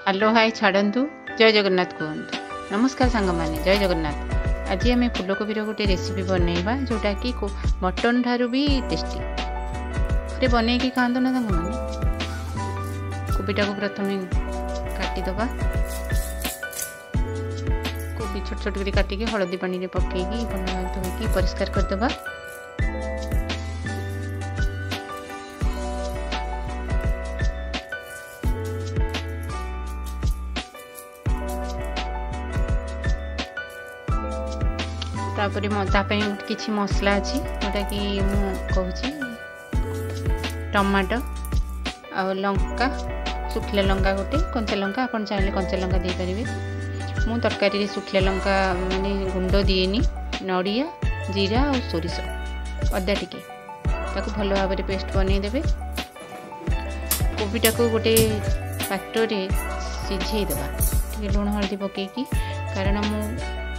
आलो हाय छाड़ू जय जगन्नाथ कहतु नमस्कार सांग माने जय जगन्नाथ। आज आम फूलकोबी गोटे रेसिपी बनैबा जोटा कि मटन ठारू भी टेस्टी थे बन खातु ना सांग मैंने कोबीटा को प्रथम काटिदबा कोबी छोट छोट कर काटिकी हलदी पानी पकईकी धोईकी परिष्कार करदबा। किसी मसला अच्छी जोटा कि मुझे टमाटो आ लंका सुखिला लंका गोटे कंचा लंका आप चाहिए कंचा लंका दे पारे। मु तरकारी सुखिला लंका माने गुंड दिएनी नड़िया जीरा और सोरिष अदा टिके ताको भल भाव में पेस्ट बनईदे। कोबीटा को गोटे पात्रे सिझेदेवा लुण हल्दी पकईकी कारण मु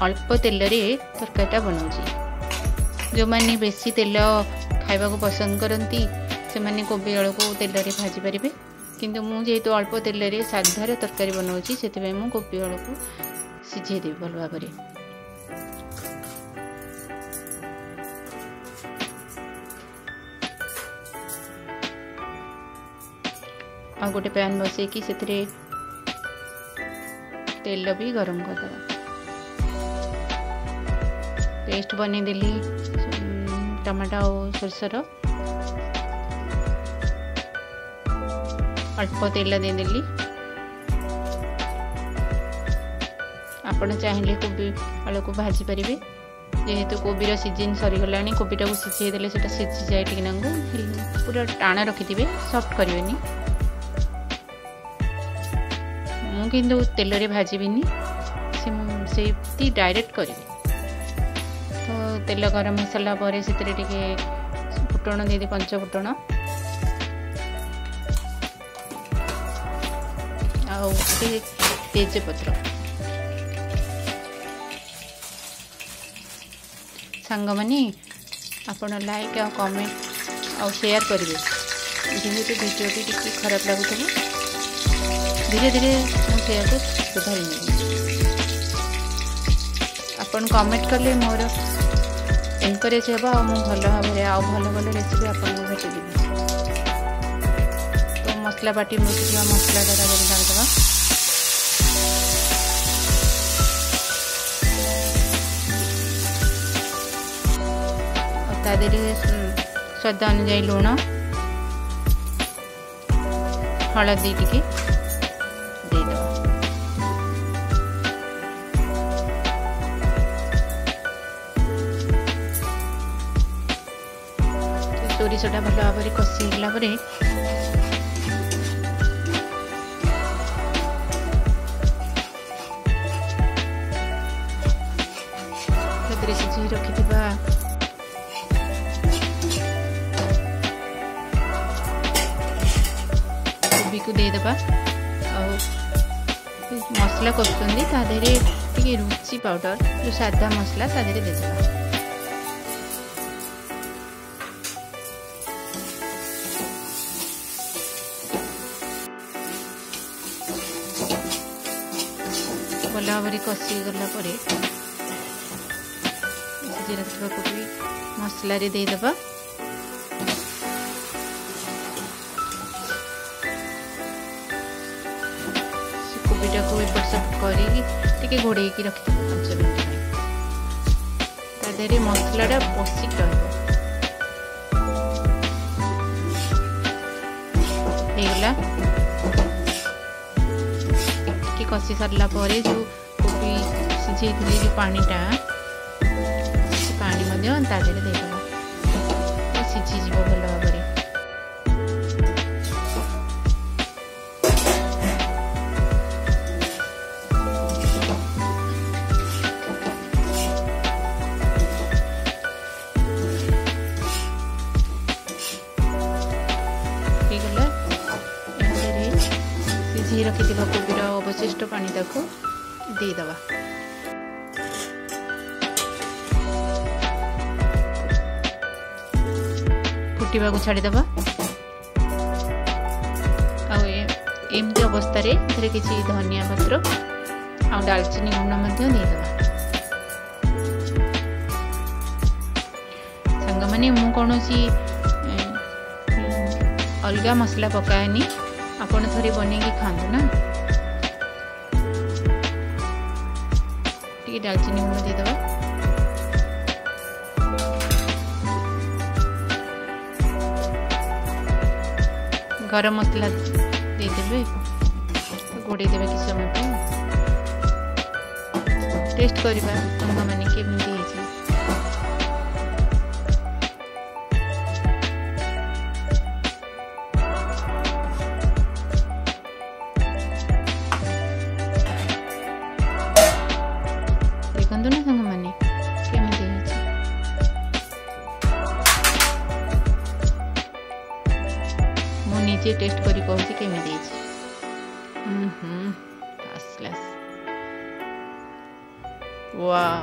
अल्प तेल रे तरकारीटा बनाऊँ। जो मैंने बेसी तेल खाइबा को पसंद करती से मैंने कोबी आलू को तेल रे भाजी पारे किंतु मु जेहेतु अल्प तेल रे साधार तरकारी बनाऊँ से कोबी आलू को सिझेदेवी भल भाव में। आ गोटे पैन बसैकी से तेल भी गरम करदे पेस्ट बनईदेली टमाटो और सोरसर अल्प तेल देदेली। आपण चाहिए कोबी आलू को भाजी पारे जेहेतु कोबीर सीजन सरीगला कोबीटा को सिझेदेले से सिझी जाए टिके पूरा टाण रखिथे सफ्ट करेनि। मु किंतु तेल रे भाजीबिनी से डायरेक्ट करी। तो तेल गरम हो सारा पर से फुटण दे पंच फुटण तेजपत्र सांग माने आपण लाइक आ कमेंट आ शेयर करेंगे जेहेतु वीडियोटी टिके खराब लगुव धीरे धीरे मुझे सुधारी आपण कमेंट कले मोर एनकरेज होगा और मुझे भल भाव में आउ भल भल रेसिपी आपको भेटदेवी। तो मसला बाटी मुझे मसला डालदेवा स्वाद अनुजाई लुण हलदी टिके सोरिषटा भल भाव में कषिगला सिझी रखि कोबी को देदेबा मसला कषुँगी टे रुचि पाउडर जो सादा मसला तादेह देदेबा। भल भाव में कषिगला सिझी रखा कोबी मसला रे देदेबा। कोबीटा को एपट सेपट करके घोड़े रखी 5 मिनट तादेह मसलाटा बसिक रहा कषि सारा पर जो कोबी सिझे जो पानीटा से पानी तादेह देदेबा सिझीज भल भाव में। सिझी रखि कोबीर अवशिष्ट पानी ताको देदेबा। फुटवा को छाड़देबा एमती अवस्था किसी धनिया पत्र आ डालचीनी गुण देदेबा। सांग मैंने मु कौन अलग मसला पकाएनी, आपण थोड़ी बन खातु ना। टी डालचीनी गुण देदेबा। गरम मसला देदेबे, गोड़े देवे कि समय टेस्ट करवा सांग मैंने केमती है। देखु ना सांग मैंने केमती है। मु निजे टेस्ट करी कहूँ केमती है। वाह